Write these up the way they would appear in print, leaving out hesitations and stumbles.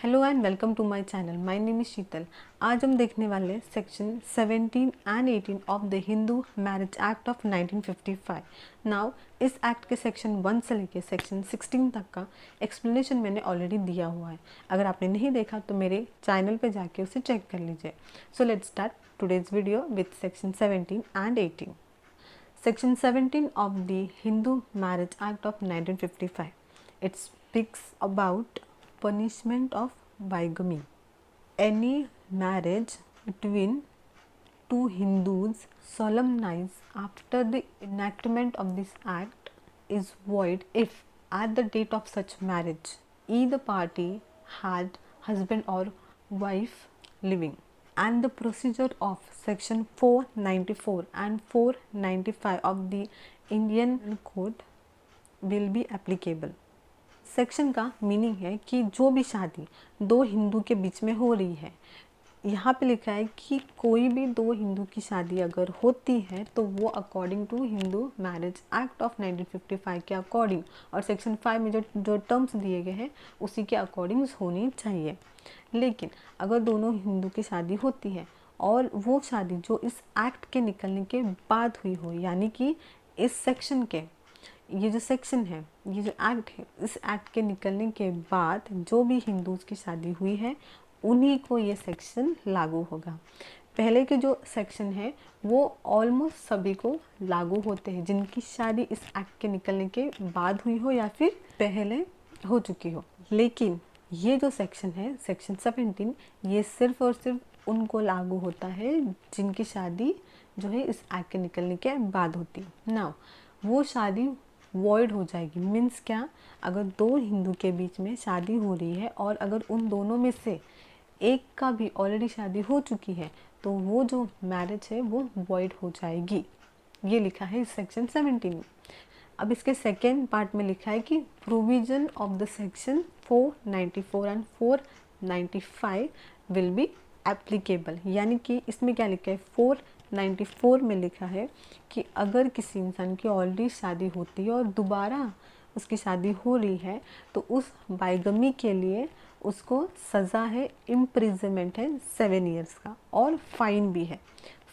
Hello and welcome to my channel. My name is Sheetal. आज हम देखने वाले section 17 and 18 of the Hindu marriage act of 1955। Now इस act के सेक्शन 1 से लेके सेक्शन 16 तक का एक्सप्लेनेशन मैंने ऑलरेडी दिया हुआ है। अगर आपने नहीं देखा तो मेरे चैनल पे जाके उसे चेक कर लीजिए। So let's start today's video with section 17 and 18। Section 17 of the Hindu Marriage Act of 1955. It speaks about punishment of bigamy. Any marriage between two Hindus solemnized after the enactment of this act is void if at the date of such marriage either party had husband or wife living, and the procedure of section 494 and 495 of the Indian Code will be applicable. Section का meaning है कि जो भी शादी दो हिंदू के बीच में हो रही है, यहाँ पे लिखा है कि कोई भी दो हिंदू की शादी अगर होती है तो वो according to Hindu marriage act of 1955 के अकॉर्डिंग और सेक्शन 5 में जो टर्म्स दिए गए हैं उसी के अकॉर्डिंग होनी चाहिए। लेकिन अगर दोनों हिंदू की शादी होती है और वो शादी जो इस एक्ट के निकलने के बाद हुई हो, यानी कि इस सेक्शन के ये जो सेक्शन है, ये जो एक्ट है, इस एक्ट के निकलने के बाद जो भी हिंदूज की शादी हुई है उन्हीं को ये सेक्शन लागू होगा। पहले के जो सेक्शन है वो ऑलमोस्ट सभी को लागू होते हैं जिनकी शादी इस एक्ट के निकलने के बाद हुई हो या फिर पहले हो चुकी हो। लेकिन ये जो सेक्शन है, सेक्शन 17, ये सिर्फ और सिर्फ उनको लागू होता है जिनकी शादी जो है इस एक्ट के निकलने के बाद होती है। नाउ वो शादी वॉइड हो जाएगी। मीन्स क्या, अगर दो हिंदू के बीच में शादी हो रही है और अगर उन दोनों में से एक का भी ऑलरेडी शादी हो चुकी है तो वो जो मैरिज है वो वॉइड हो जाएगी। ये लिखा है इस सेक्शन 17 में। अब इसके सेकेंड पार्ट में लिखा है कि provision of the section 494 and 495 will be applicable. यानी कि इसमें क्या लिखा है, 494 में लिखा है कि अगर किसी इंसान की ऑलरेडी शादी होती है और दोबारा उसकी शादी हो रही है तो उस बाइगमी के लिए उसको सज़ा है, इम्प्रिजनमेंट है 7 ईयर्स का और फाइन भी है।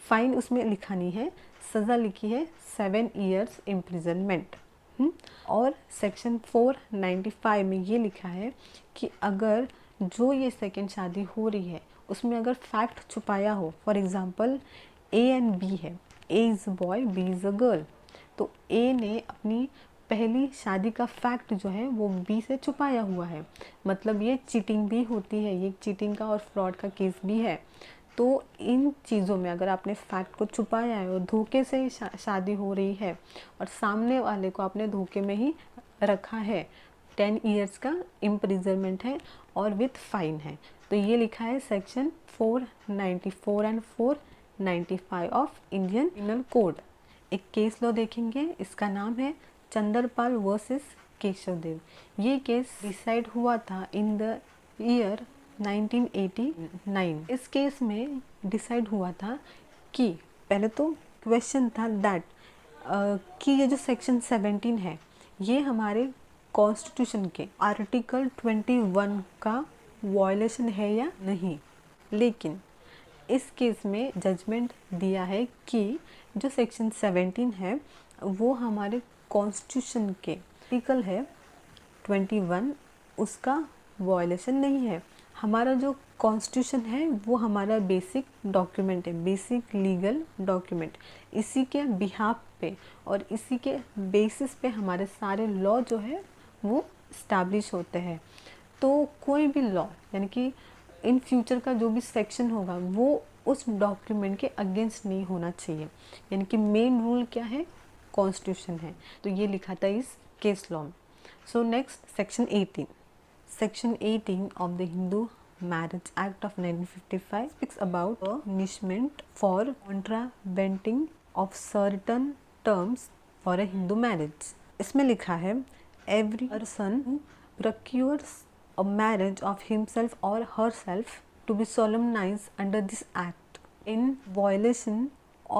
फाइन उसमें लिखा नहीं है, सज़ा लिखी है 7 ईयर्स इम्प्रिजनमेंट। और सेक्शन 495 में ये लिखा है कि अगर जो ये सेकेंड शादी हो रही है उसमें अगर फैक्ट छुपाया हो, for example A and B है, A is boy, B is a girl, तो ए ने अपनी पहली शादी का फैक्ट जो है वो बी से छुपाया हुआ है, मतलब ये चीटिंग भी होती है, ये चीटिंग का और फ्रॉड का केस भी है। तो इन चीज़ों में अगर आपने फैक्ट को छुपाया है और धोखे से शादी हो रही है और सामने वाले को आपने धोखे में ही रखा है, 10 ईयर्स का इम्प्रिजनमेंट है और विथ फाइन है। तो ये लिखा है section 494 and 495 of Indian penal code. एक केस लॉ देखेंगे, इसका नाम है चंद्रपाल वर्सेस केशवदेव। ये केस डिसाइड हुआ था इन द ईयर 1989। इस केस में डिसाइड हुआ था कि पहले तो क्वेश्चन था दैट कि ये जो सेक्शन 17 है ये हमारे कॉन्स्टिट्यूशन के आर्टिकल 21 का वायलेशन है या नहीं। लेकिन इस केस में जजमेंट दिया है कि जो सेक्शन 17 है वो हमारे कॉन्स्टिट्यूशन के आर्टिकल है 21, उसका वायलेशन नहीं है। हमारा जो कॉन्स्टिट्यूशन है वो हमारा बेसिक डॉक्यूमेंट है, बेसिक लीगल डॉक्यूमेंट। इसी के बिहाफ पे और इसी के बेसिस पे हमारे सारे लॉ जो है वो इस्टेब्लिश होते हैं। तो कोई भी लॉ यानी कि इन फ्यूचर का जो भी सेक्शन होगा वो उस डॉक्यूमेंट के अगेंस्ट नहीं होना चाहिए। यानी कि मेन रूल क्या है, कॉन्स्टिट्यूशन है। तो ये लिखा था इस केस लॉ में। So next section 18। Section 18 of the Hindu marriage act of 1955 speaks about punishment for contraventing of certain terms for a Hindu marriage. इसमें लिखा है every person who procures a marriage of himself or herself to be solemnized under this act in violation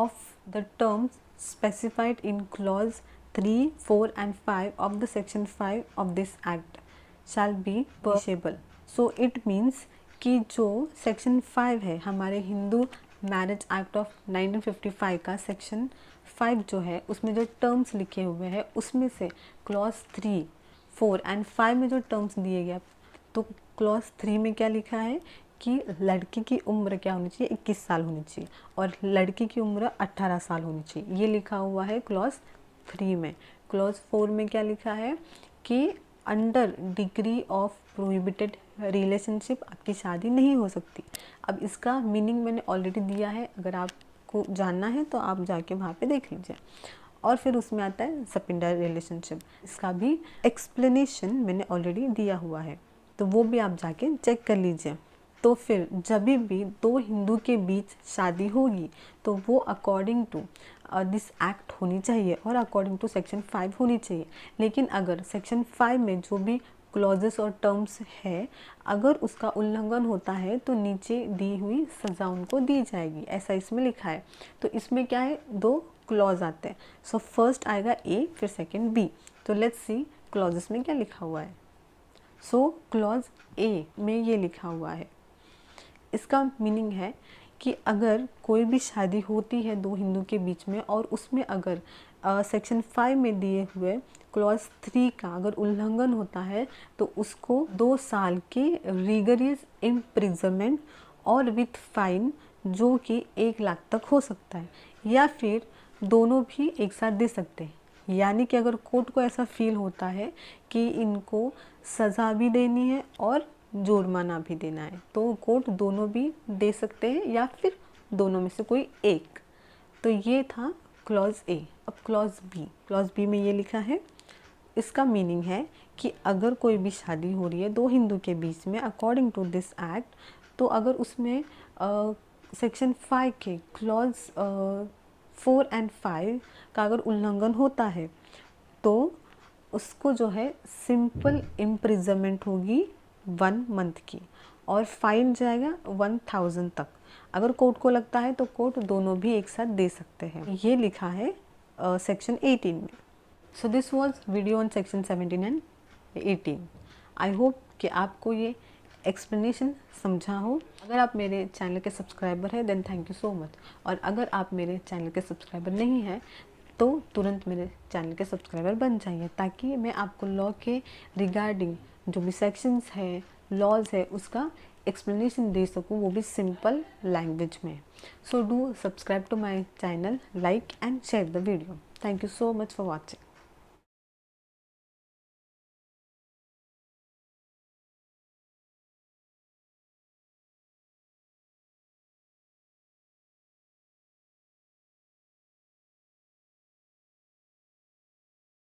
of the terms specified in clause 3, 4 and 5 of the section 5 of this act shall be punishable. So it means कि जो section 5 है हमारे Hindu marriage act of 1955 का section 5 जो है उसमें जो terms लिखे हुए हैं उसमें से क्लॉज 3, 4 एंड 5 में जो टर्म्स दिए गए, तो क्लॉज 3 में क्या लिखा है कि लड़की की उम्र क्या होनी चाहिए, 21 साल होनी चाहिए और लड़की की उम्र 18 साल होनी चाहिए, ये लिखा हुआ है क्लॉज 3 में। क्लॉज 4 में क्या लिखा है कि under degree of prohibited relationship आपकी शादी नहीं हो सकती। अब इसका मीनिंग मैंने ऑलरेडी दिया है, अगर आपको जानना है तो आप जाके वहाँ पे देख लीजिए। और फिर उसमें आता है सपिंडर रिलेशनशिप, इसका भी एक्सप्लेनेशन मैंने ऑलरेडी दिया हुआ है, तो वो भी आप जाके चेक कर लीजिए। तो फिर जब भी दो हिंदू के बीच शादी होगी तो वो अकॉर्डिंग टू दिस एक्ट होनी चाहिए और अकॉर्डिंग टू सेक्शन 5 होनी चाहिए। लेकिन अगर सेक्शन 5 में जो भी क्लॉजेस और टर्म्स है अगर उसका उल्लंघन होता है तो नीचे दी हुई सज़ा उनको दी जाएगी, ऐसा इसमें लिखा है। तो इसमें क्या है, 2 क्लॉज आते हैं। सो फर्स्ट आएगा ए, फिर सेकेंड बी। तो लेट्स सी क्लॉजेस में क्या लिखा हुआ है। सो क्लॉज ए में ये लिखा हुआ है, इसका मीनिंग है कि अगर कोई भी शादी होती है दो हिंदू के बीच में और उसमें अगर सेक्शन 5 में दिए हुए क्लॉज 3 का अगर उल्लंघन होता है तो उसको 2 साल के रिगरियस इम्प्रिजनमेंट और विथ फाइन जो कि 1 लाख तक हो सकता है, या फिर दोनों भी एक साथ दे सकते हैं। यानी कि अगर कोर्ट को ऐसा फील होता है कि इनको सज़ा भी देनी है और जुर्माना भी देना है तो कोर्ट दोनों भी दे सकते हैं या फिर दोनों में से कोई एक। तो ये था क्लॉज ए। अब क्लॉज बी में ये लिखा है, इसका मीनिंग है कि अगर कोई भी शादी हो रही है दो हिंदू के बीच में अकॉर्डिंग टू दिस एक्ट, तो अगर उसमें सेक्शन 5 के क्लॉज 4 एंड 5 का अगर उल्लंघन होता है तो उसको जो है सिंपल इम्प्रिजनमेंट होगी 1 मंथ की और फाइन जाएगा 1000 तक। अगर कोर्ट को लगता है तो कोर्ट दोनों भी एक साथ दे सकते हैं, ये लिखा है सेक्शन 18 में। So this was video on section 17 and 18। I hope कि आपको ये एक्सप्लेनेशन समझा हो। अगर आप मेरे चैनल के सब्सक्राइबर हैं then thank you so much, और अगर आप मेरे चैनल के सब्सक्राइबर नहीं हैं तो तुरंत मेरे चैनल के सब्सक्राइबर बन जाइए ताकि मैं आपको लॉ के रिगार्डिंग जो भी सेक्शंस है, लॉज है, उसका एक्सप्लेनेशन दे सकूं, वो भी सिंपल लैंग्वेज में। So do subscribe to my channel, like and share the video. Thank you so much for watching.